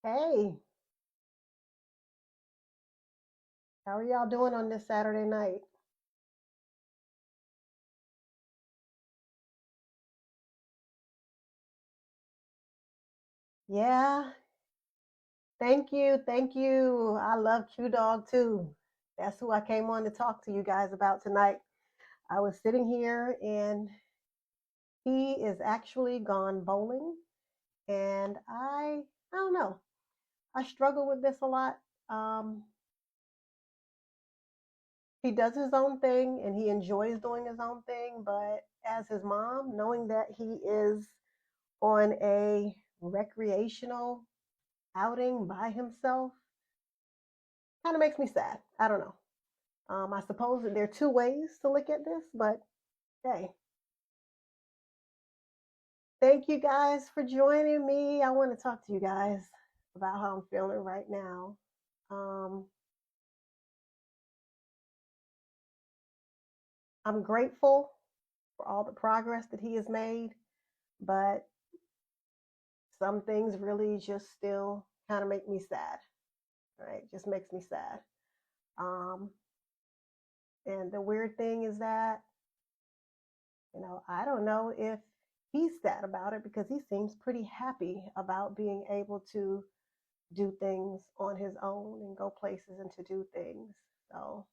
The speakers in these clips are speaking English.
Hey, how are y'all doing on this Saturday night? Yeah, thank you. Thank you. I love Q Dog too. That's who I came on to talk to you guys about tonight. I was sitting here and he is actually gone bowling and I don't know. I struggle with this a lot. Um he does his own thing and he enjoys doing his own thing, but as his mom, knowing that he is on a recreational outing by himself kind of makes me sad. I don't know. I suppose that there are two ways to look at this, but hey, thank you guys for joining me. I want to talk to you guys about how I'm feeling right now. Um, I'm grateful for all the progress that he has made, but some things really just still kind of make me sad, right? Just makes me sad. Um, and the weird thing is that, I don't know if he's sad about it because he seems pretty happy about being able to do things on his own and go places and to do things. So,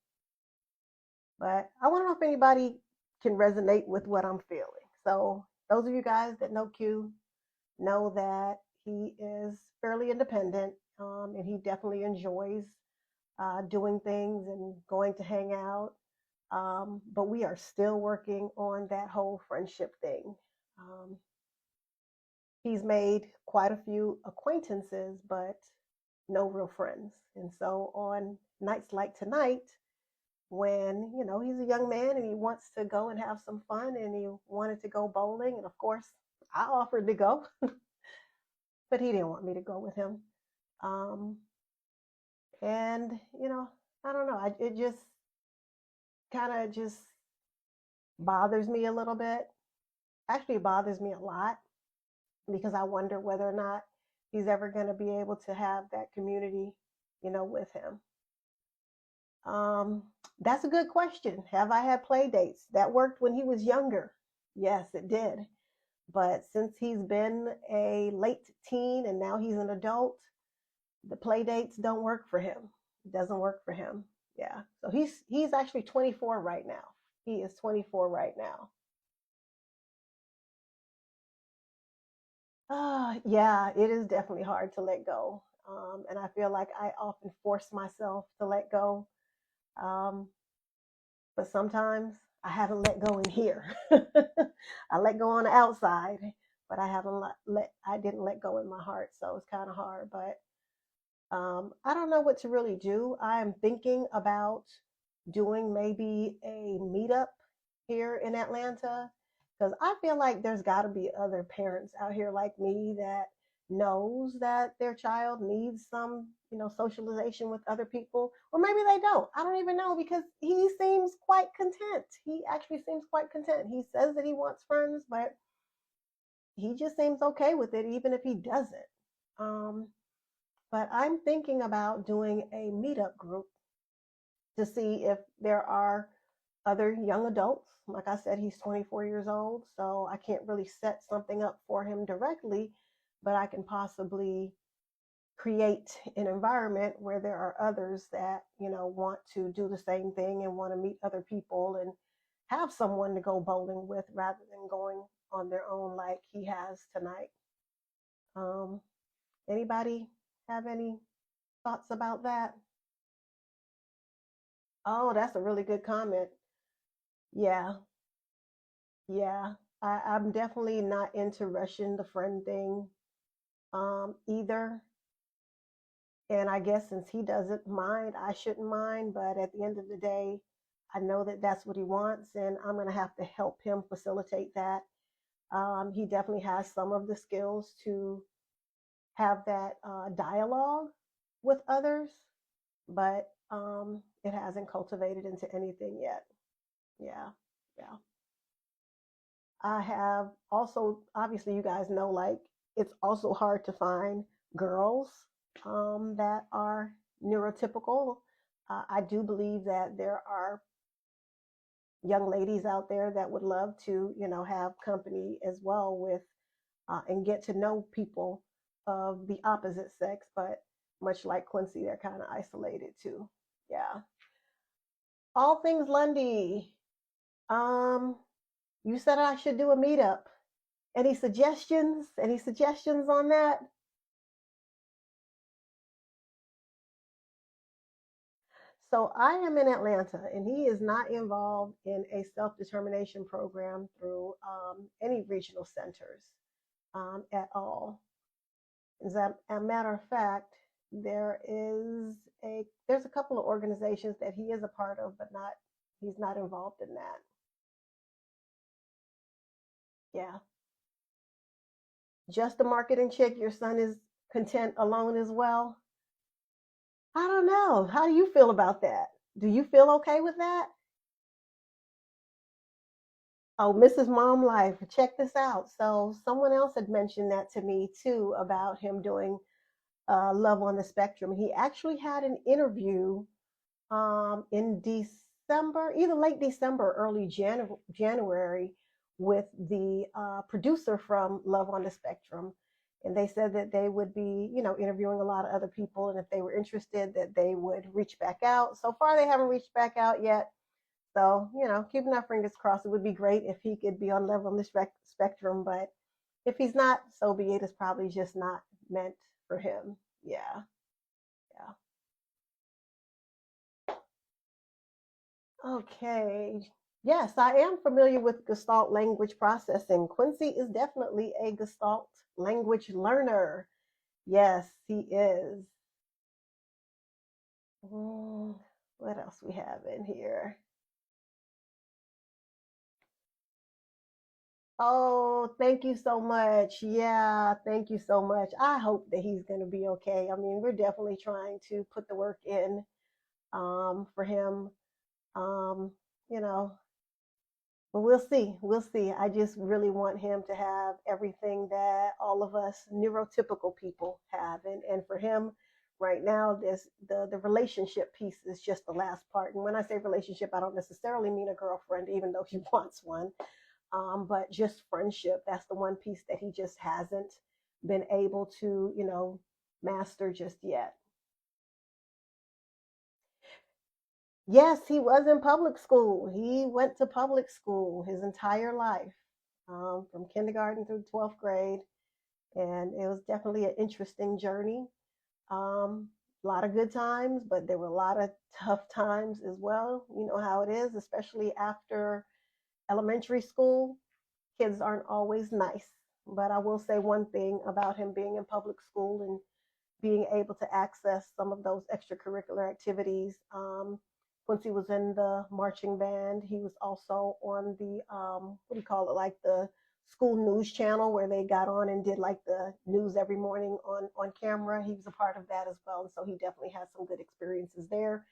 but I want to know if anybody can resonate with what I'm feeling. So, those of you guys that know Q know that he is fairly independent, and he definitely enjoys doing things and going to hang out. But we are still working on that whole friendship thing. Um, he's made quite a few acquaintances, but no real friends. And so on nights like tonight, when, he's a young man and he wants to go and have some fun and he wanted to go bowling. And of course, I offered to go, but he didn't want me to go with him. Um, and, I don't know. It just kind of just bothers me a little bit. Actually, it bothers me a lot because I wonder whether or not he's ever going to be able to have that community, with him. Um, that's a good question. Have I had play dates? That worked when he was younger. Yes, it did. But since he's been a late teen and now he's an adult, the play dates don't work for him. It doesn't work for him. Yeah. So he's actually 24 right now. He is 24 right now. Yeah, it is definitely hard to let go. And I feel like I often force myself to let go. Um, but sometimes I haven't let go in here. I let go on the outside, but I haven't I didn't let go in my heart, so it's kind of hard. But I don't know what to really do. I am thinking about doing maybe a meetup here in Atlanta because I feel like there's got to be other parents out here like me that knows that their child needs some, socialization with other people, or maybe they don't. I don't even know because he seems quite content. He actually seems quite content. He says that he wants friends, but he just seems okay with it, even if he doesn't. Um, but I'm thinking about doing a meetup group to see if there are other young adults. Like I said, he's 24 years old, so I can't really set something up for him directly, but I can possibly create an environment where there are others that, want to do the same thing and want to meet other people and have someone to go bowling with rather than going on their own like he has tonight. Um, Anybody have any thoughts about that? Oh, that's a really good comment. Yeah, yeah. I'm definitely not into rushing the friend thing either. And I guess since he doesn't mind, I shouldn't mind. But at the end of the day, I know that that's what he wants, and I'm going to have to help him facilitate that. He definitely has some of the skills to have that dialogue with others, but it hasn't cultivated into anything yet. Yeah, yeah. I have also, obviously, you guys know, like, it's also hard to find girls. that are neurotypical. I do believe that there are young ladies out there that would love to, have company as well with and get to know people of the opposite sex. But much like Quincy, they're kind of isolated too. Yeah. All things Lundy. Um, you said I should do a meetup. Any suggestions? Any suggestions on that? So I am in Atlanta, and he is not involved in a self-determination program through any regional centers at all. As a matter of fact, there's a couple of organizations that he is a part of, but not he's not involved in that. Yeah, just a marketing chick. Your son is content alone as well. I don't know. How do you feel about that? Do you feel okay with that? Oh, Mrs. Mom Life, check this out. So someone else had mentioned that to me too about him doing Love on the Spectrum. He actually had an interview in December, either late December, early January, with the producer from Love on the Spectrum. And they said that they would be, interviewing a lot of other people. And if they were interested, that they would reach back out. So far, they haven't reached back out yet. So, keeping our fingers crossed. It would be great if he could be on Love on the Spectrum. But if he's not, so be it. It's probably just not meant for him. Yeah. Yeah. Okay. Yes, I am familiar with Gestalt language processing. Quincy is definitely a Gestalt language learner. Yes, he is. Mm, what else we have in here? Oh, thank you so much. Yeah, thank you so much. I hope that he's going to be okay. I mean, we're definitely trying to put the work in for him. Um, you know, But we'll see. We'll see. I just really want him to have everything that all of us neurotypical people have. And for him right now, this the relationship piece is just the last part. And when I say relationship, I don't necessarily mean a girlfriend, even though he wants one. But just friendship. That's the one piece that he just hasn't been able to, master just yet. Yes, he was in public school. He went to public school his entire life, from kindergarten through 12th grade. And it was definitely an interesting journey. A lot of good times, but there were a lot of tough times as well. You know how it is, especially after elementary school. Kids aren't always nice. But I will say one thing about him being in public school and being able to access some of those extracurricular activities. Once he was in the marching band, he was also on the what do you call it, like the school news channel where they got on and did like the news every morning on camera. He was a part of that as well, and so he definitely has some good experiences there.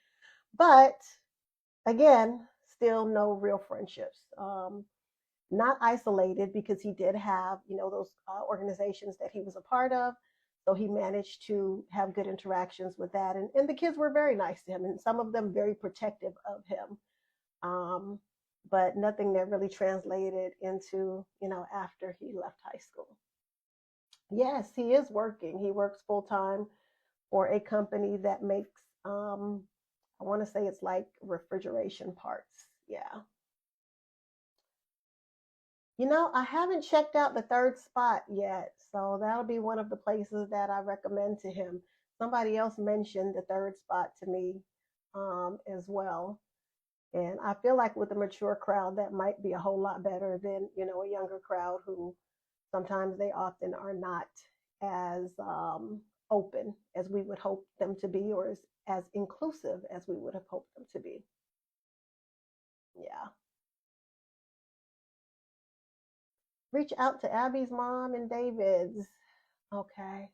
But again, still no real friendships. Not isolated because he did have, those organizations that he was a part of. So he managed to have good interactions with that. And the kids were very nice to him, and some of them very protective of him. Um, but nothing that really translated into, after he left high school. Yes, he is working. He works full time for a company that makes, I want to say it's like refrigeration parts. Yeah. I haven't checked out the third spot yet, so that'll be one of the places that I recommend to him. Somebody else mentioned the third spot to me as well. And I feel like with a mature crowd, that might be a whole lot better than, a younger crowd who sometimes they often are not as open as we would hope them to be, or as inclusive as we would have hoped them to be. Yeah. Reach out to Abby's mom and David's. Okay.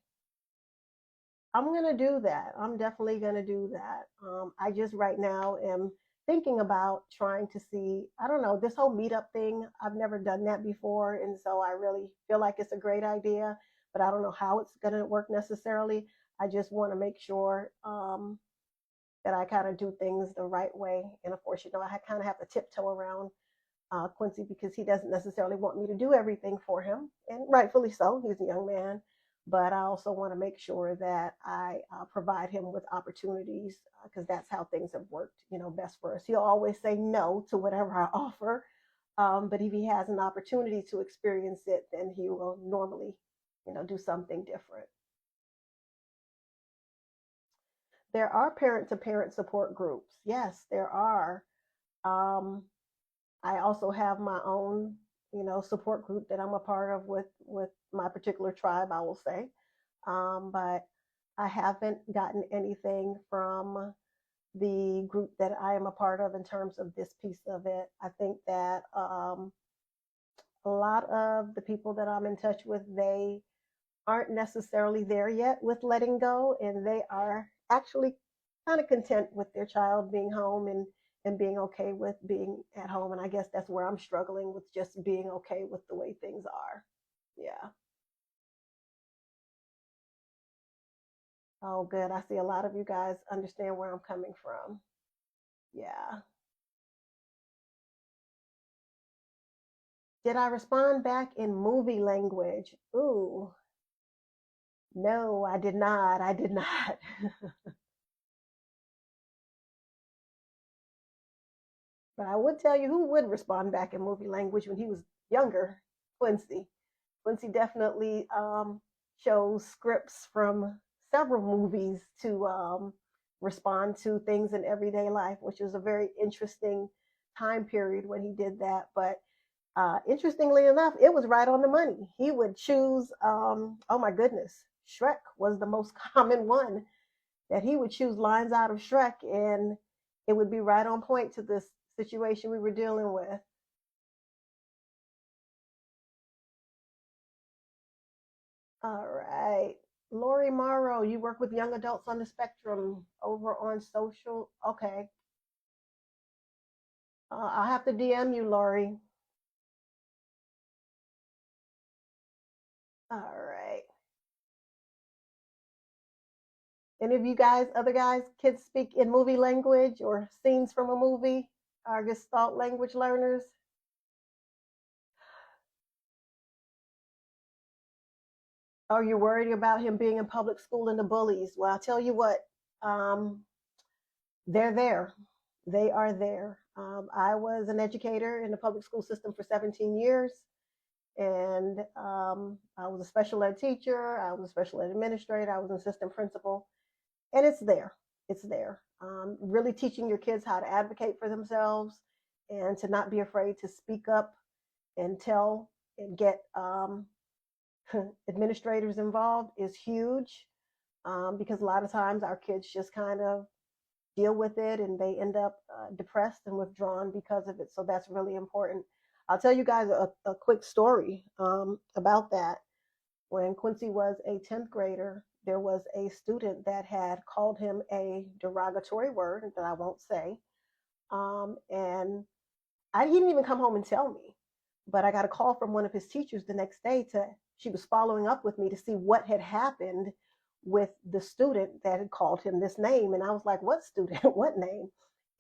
I'm gonna do that. I'm definitely gonna do that. I just right now am thinking about trying to see. I don't know, this whole meetup thing. I've never done that before, and so I really feel like it's a great idea. but I don't know how it's going to work necessarily. I just want to make sure that I kind of do things the right way. And of course, I kind of have to tiptoe around Quincy because he doesn't necessarily want me to do everything for him, and rightfully so. He's a young man, but I also want to make sure that I provide him with opportunities because that's how things have worked, best for us. He'll always say no to whatever I offer, but if he has an opportunity to experience it, then he will normally, do something different. There are parent-to-parent support groups. Yes, there are. Um, I also have my own, support group that I'm a part of with my particular tribe, I will say. But I haven't gotten anything from the group that I am a part of in terms of this piece of it. I think that a lot of the people that I'm in touch with, they aren't necessarily there yet with letting go, and they are actually kind of content with their child being home and being okay with being at home. And I guess that's where I'm struggling with, just being okay with the way things are. Yeah. Oh, good. I see a lot of you guys understand where I'm coming from. Yeah. Did I respond back in movie language? Ooh, no, I did not. I did not. But I would tell you who would respond back in movie language when he was younger. Quincy. Quincy definitely chose scripts from several movies to respond to things in everyday life, which was a very interesting time period when he did that. But interestingly enough, it was right on the money. He would choose, oh my goodness, Shrek was the most common one that he would choose lines out of Shrek, and it would be right on point to this situation we were dealing with. All right. Lori Morrow, you work with young adults on the spectrum over on social. Okay. I'll have to DM you, Lori. All right. Any of you guys, other guys, kids speak in movie language or scenes from a movie? Are Gestalt language learners? Are you worried about him being in public school and the bullies? Well, I'll tell you what, um, they're there. They are there. I was an educator in the public school system for 17 years, and I was a special ed teacher. I was a special ed administrator. I was an assistant principal, and it's there. It's there. Really teaching your kids how to advocate for themselves and to not be afraid to speak up and tell and get administrators involved is huge, because a lot of times our kids just kind of deal with it and they end up depressed and withdrawn because of it. So that's really important. I'll tell you guys a quick story about that. When Quincy was a 10th grader, there was a student that had called him a derogatory word that I won't say. And he didn't even come home and tell me, but I got a call from one of his teachers the next day. She was following up with me to see what had happened with the student that had called him this name. And I was like, what student? What name?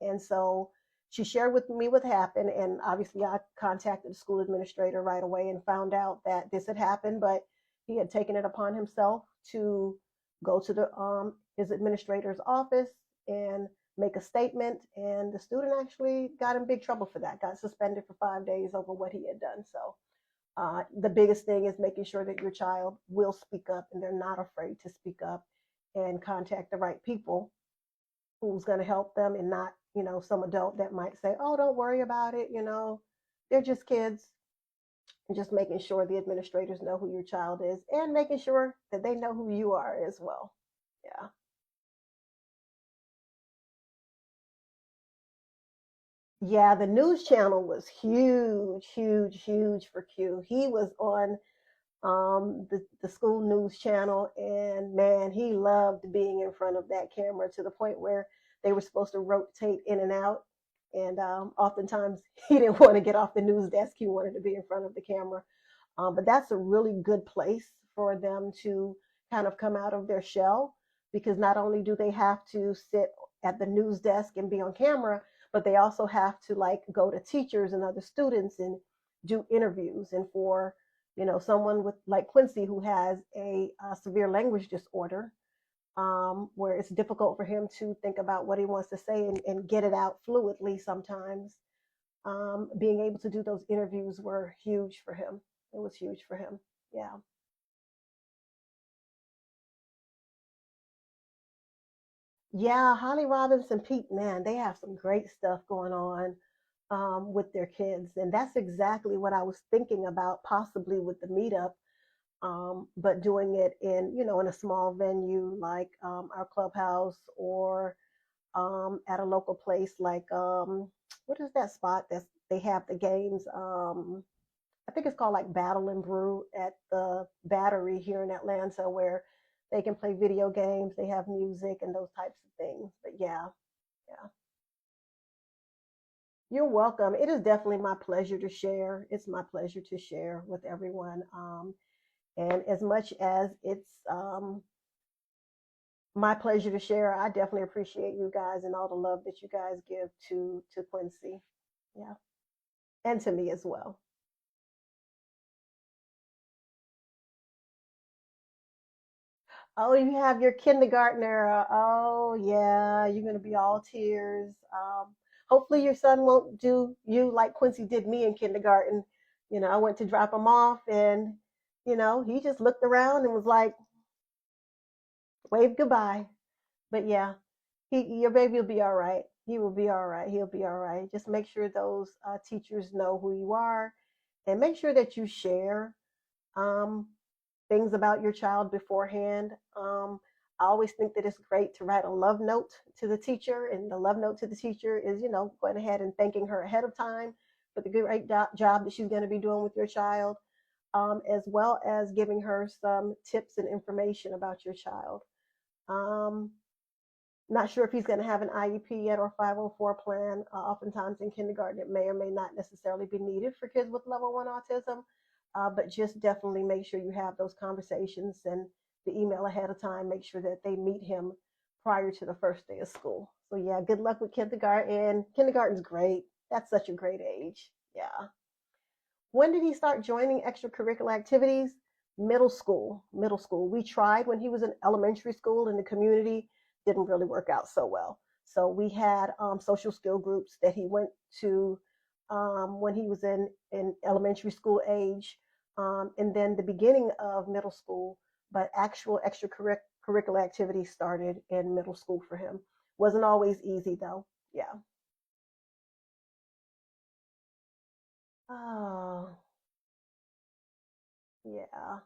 And so she shared with me what happened. And obviously, I contacted the school administrator right away and found out that this had happened, but he had taken it upon himself to go to his administrator's office and make a statement. And the student actually got in big trouble for that, got suspended for 5 days over what he had done. So the biggest thing is making sure that your child will speak up and they're not afraid to speak up and contact the right people who's going to help them, and not, some adult that might say, oh, don't worry about it. They're just kids. And just making sure the administrators know who your child is and making sure that they know who you are as well. Yeah. Yeah, the news channel was huge, huge, huge for Q. He was on the school news channel, and man, he loved being in front of that camera to the point where they were supposed to rotate in and out. And oftentimes he didn't want to get off the news desk. He wanted to be in front of the camera. But that's a really good place for them to kind of come out of their shell, because not only do they have to sit at the news desk and be on camera, but they also have to like go to teachers and other students and do interviews. And for someone with like Quincy who has a severe language disorder, where it's difficult for him to think about what he wants to say and get it out fluidly sometimes. Being able to do those interviews were huge for him. It was huge for him. Yeah. Yeah, Holly Robinson Pete, man, they have some great stuff going on with their kids. And that's exactly what I was thinking about possibly with the meetup, but doing it in a small venue like our clubhouse, or at a local place like what is that spot that they have the games? I think it's called like Battle and Brew at the Battery here in Atlanta, where they can play video games, they have music and those types of things. But yeah, yeah. You're welcome. It is definitely my pleasure to share. It's my pleasure to share with everyone. And as much as it's my pleasure to share, I definitely appreciate you guys and all the love that you guys give to Quincy. Yeah. And to me as well. Oh, you have your kindergartner. Oh, yeah, you're gonna be all tears. Hopefully your son won't do you like Quincy did me in kindergarten. I went to drop him off, and he just looked around and was like, wave goodbye. But yeah, your baby will be all right. He will be all right. He'll be all right. Just make sure those teachers know who you are, and make sure that you share um, things about your child beforehand. I always think that it's great to write a love note to the teacher, and the love note to the teacher is, going ahead and thanking her ahead of time for the great job that she's going to be doing with your child, as well as giving her some tips and information about your child. Um, Not sure if he's going to have an IEP yet or 504 plan. Oftentimes in kindergarten, it may or may not necessarily be needed for kids with level 1 autism, but just definitely make sure you have those conversations and the email ahead of time. Make sure that they meet him prior to the first day of school. So, yeah, good luck with kindergarten. Kindergarten's great. That's such a great age. Yeah. When did he start joining extracurricular activities? Middle school. Middle school. We tried when he was in elementary school in the community, didn't really work out so well. So we had social skill groups that he went to when he was in elementary school age, and then the beginning of middle school. But actual extracurricular activities started in middle school for him. Wasn't always easy though. Yeah. Oh, yeah.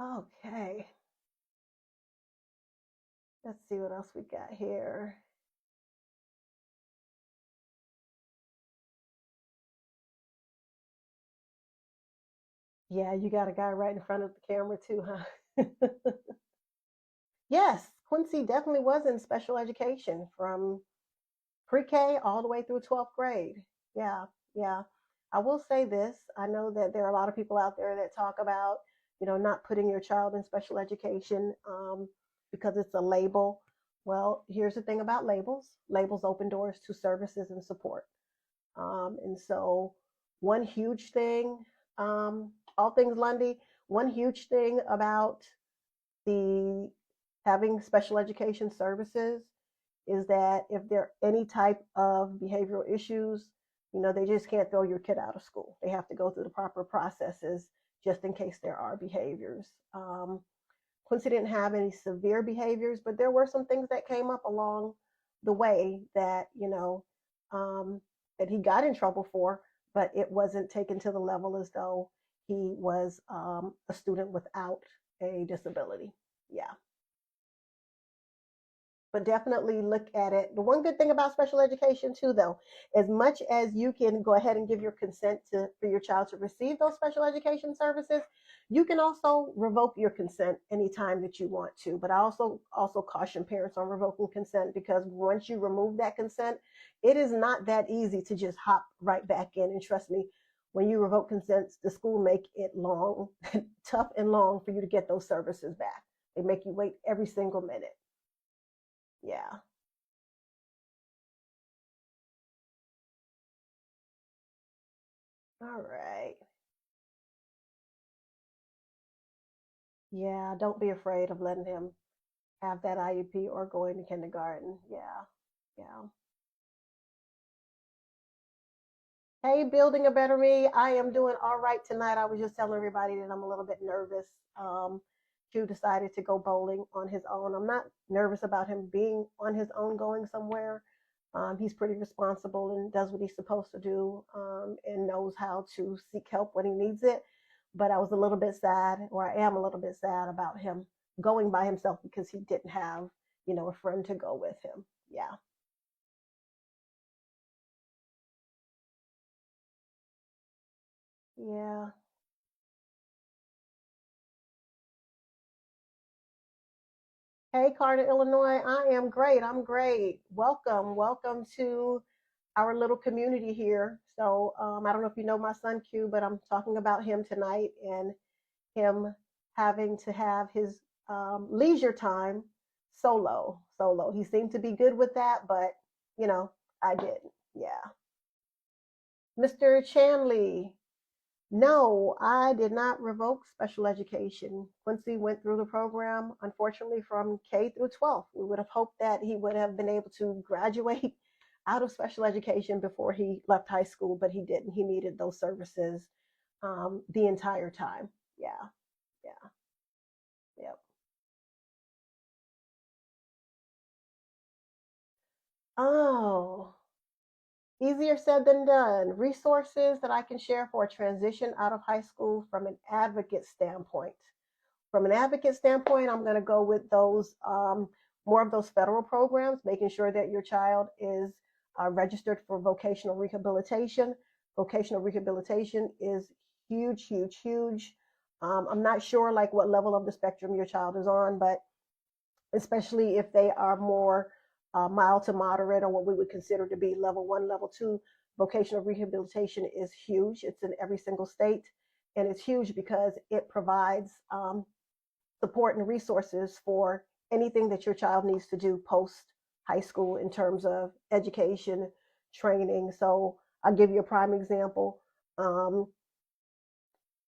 Okay. Let's see what else we got here. Yeah, you got a guy right in front of the camera too, huh? Yes, Quincy definitely was in special education from pre-K all the way through 12th grade. Yeah, yeah. I will say this. I know that there are a lot of people out there that talk about, not putting your child in special education because it's a label. Well, here's the thing about labels. Labels open doors to services and support. And so, one huge thing, all things Lundy, one huge thing about the having special education services is that if there are any type of behavioral issues, they just can't throw your kid out of school. They have to go through the proper processes just in case there are behaviors. Quincy didn't have any severe behaviors, but there were some things that came up along the way that, that he got in trouble for, but it wasn't taken to the level as though he was a student without a disability. Yeah. but definitely look at it. The one good thing about special education too, though, as much as you can go ahead and give your consent for your child to receive those special education services, you can also revoke your consent anytime that you want to. But I also caution parents on revoking consent, because once you remove that consent, it is not that easy to just hop right back in. And trust me, when you revoke consents, the school make it long, tough and long for you to get those services back. They make you wait every single minute. Yeah. All right. Yeah, don't be afraid of letting him have that IUP or going to kindergarten. Yeah. Yeah. Hey, building a better me. I am doing all right tonight. I was just telling everybody that I'm a little bit nervous. Um, Q decided to go bowling on his own. I'm not nervous about him being on his own going somewhere. He's pretty responsible and does what he's supposed to do, and knows how to seek help when he needs it. But I was a little bit sad, or I am a little bit sad about him going by himself because he didn't have, a friend to go with him. Yeah. Yeah. Hey, Carter, Illinois. I am great. I'm great. Welcome. Welcome to our little community here. So, I don't know if you know my son Q, but I'm talking about him tonight and him having to have his leisure time solo. Solo. He seemed to be good with that, but, you know, I didn't. Yeah. Mr. Chanley. No, I did not revoke special education. Quincy went through the program, unfortunately, from K through 12. We would have hoped that he would have been able to graduate out of special education before he left high school, but he didn't. He needed those services the entire time. Yeah, yeah, yep. Oh, easier said than done. Resources that I can share for a transition out of high school from an advocate standpoint. From an advocate standpoint, I'm going to go with those more of those federal programs, making sure that your child is registered for vocational rehabilitation. Vocational rehabilitation is huge, huge, huge. I'm not sure like what level of the spectrum your child is on, but especially if they are more mild to moderate, or what we would consider to be level one, level two, vocational rehabilitation is huge. It's in every single state, and it's huge because it provides support and resources for anything that your child needs to do post high school in terms of education, training. So I'll give you a prime example. Um,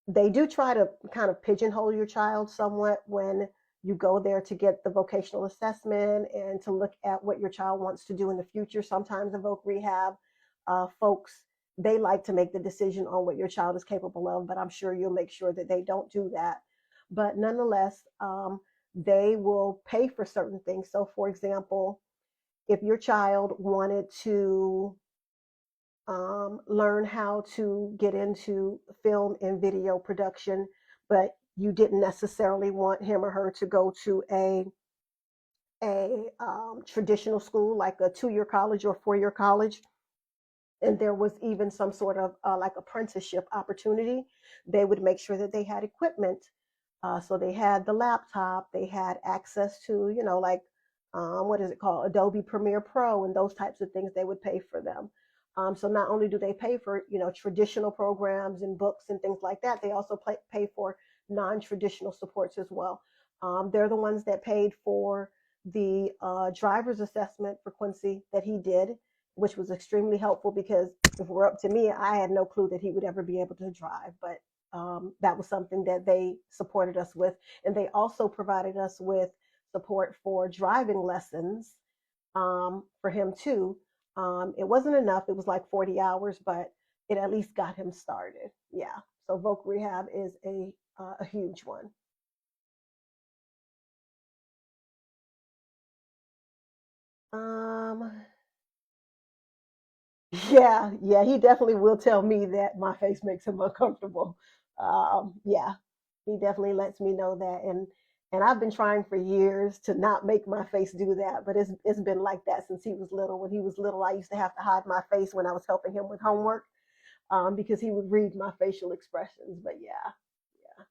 they do try to kind of pigeonhole your child somewhat when you go there to get the vocational assessment and to look at what your child wants to do in the future. Sometimes in voc rehab, folks, they like to make the decision on what your child is capable of, but I'm sure you'll make sure that they don't do that. But nonetheless, they will pay for certain things. So, for example, if your child wanted to learn how to get into film and video production, but you didn't necessarily want him or her to go to a traditional school like a 2-year college or 4-year college, and there was even some sort of like apprenticeship opportunity, they would make sure that they had equipment. So they had the laptop, they had access to, like, what is it called? Adobe Premiere Pro and those types of things, they would pay for them. So not only do they pay for, traditional programs and books and things like that, they also pay for non-traditional supports as well. They're the ones that paid for the driver's assessment for Quincy that he did, which was extremely helpful because if it were up to me, I had no clue that he would ever be able to drive. But that was something that they supported us with. And they also provided us with support for driving lessons for him too. It wasn't enough, it was like 40 hours, but it at least got him started. Yeah. So voc rehab is a huge one. Um, yeah, yeah, he definitely will tell me that my face makes him uncomfortable. Yeah, he definitely lets me know that, And I've been trying for years to not make my face do that, but it's been like that since he was little. When he was little, I used to have to hide my face when I was helping him with homework, because he would read my facial expressions. But yeah, yeah.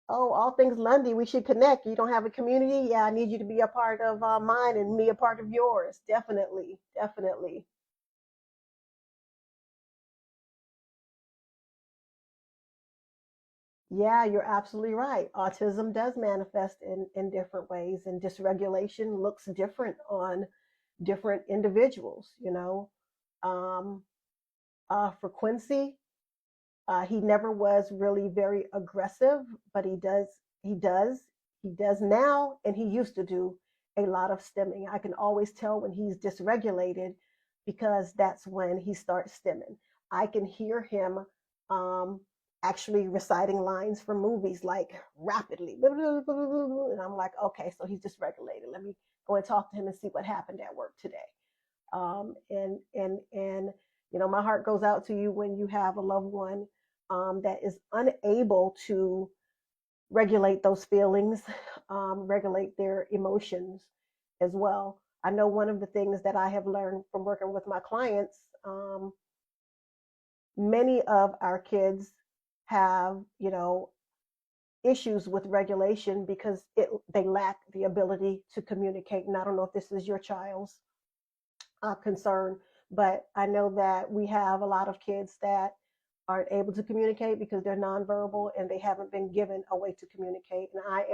Oh, all things Lundy, we should connect. You don't have a community? Yeah, I need you to be a part of mine and me a part of yours. Definitely, definitely. Yeah, you're absolutely right. Autism does manifest in different ways, and dysregulation looks different on different individuals, you know. Um, for Quincy, he never was really very aggressive, but he does, he does now, and he used to do a lot of stimming. I can always tell when he's dysregulated because that's when he starts stimming. I can hear him um, actually reciting lines from movies like rapidly, and I'm like, okay, so he's dysregulated. Let me go and talk to him and see what happened at work today. And you know, my heart goes out to you when you have a loved one that is unable to regulate those feelings, regulate their emotions as well. I know one of the things that I have learned from working with my clients, many of our kids have, you know, issues with regulation because they lack the ability to communicate. And I don't know if this is your child's concern, but I know that we have a lot of kids that aren't able to communicate because they're nonverbal and they haven't been given a way to communicate. And I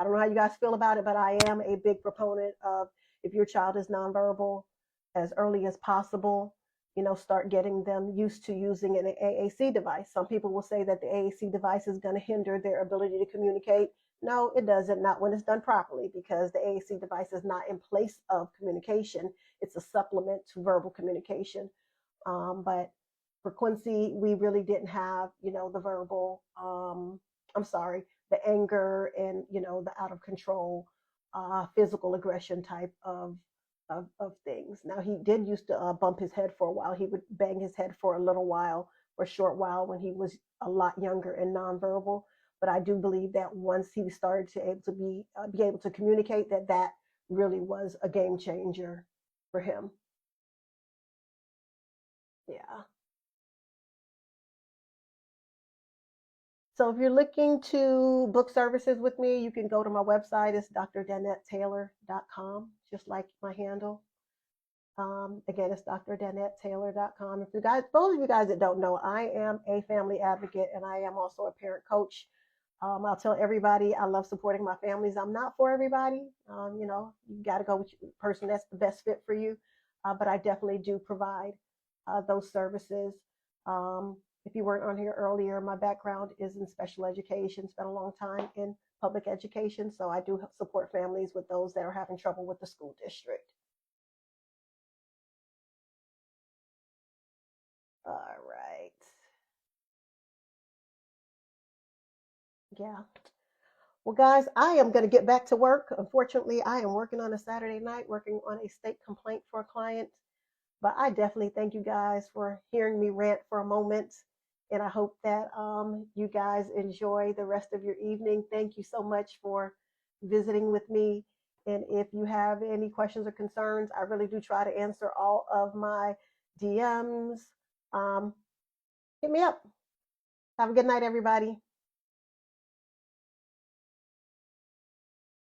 don't know how you guys feel about it, but I am a big proponent of, if your child is nonverbal, as early as possible, you know, start getting them used to using an AAC device. Some people will say that the AAC device is going to hinder their ability to communicate. No, it doesn't, not when it's done properly, because the AAC device is not in place of communication. It's a supplement to verbal communication. But for Quincy, we really didn't have, you know, the verbal, I'm sorry, the anger and, you know, the out of control, physical aggression type of things. Now, he did used to bump his head for a while. He would bang his head for a little while, for a short while, when he was a lot younger and nonverbal. But I do believe that once he started to able to be able to communicate, that really was a game changer for him. Yeah. So if you're looking to book services with me, you can go to my website. It's drdanettetaylor.com, just like my handle. Again, it's drdanettetaylor.com. If you guys, those of you guys that don't know, I am a family advocate and I am also a parent coach. I'll tell everybody I love supporting my families. I'm not for everybody. You know, you got to go with the person that's the best fit for you. But I definitely do provide those services. If you weren't on here earlier, my background is in special education, spent a long time in public education. So I do support families with those that are having trouble with the school district. All right. Yeah. Well, guys, I am going to get back to work. Unfortunately, I am working on a Saturday night, working on a state complaint for a client. But I definitely thank you guys for hearing me rant for a moment. And I hope that you guys enjoy the rest of your evening. Thank you so much for visiting with me. And if you have any questions or concerns, I really do try to answer all of my DMs. Um, Hit me up. Have a good night, everybody.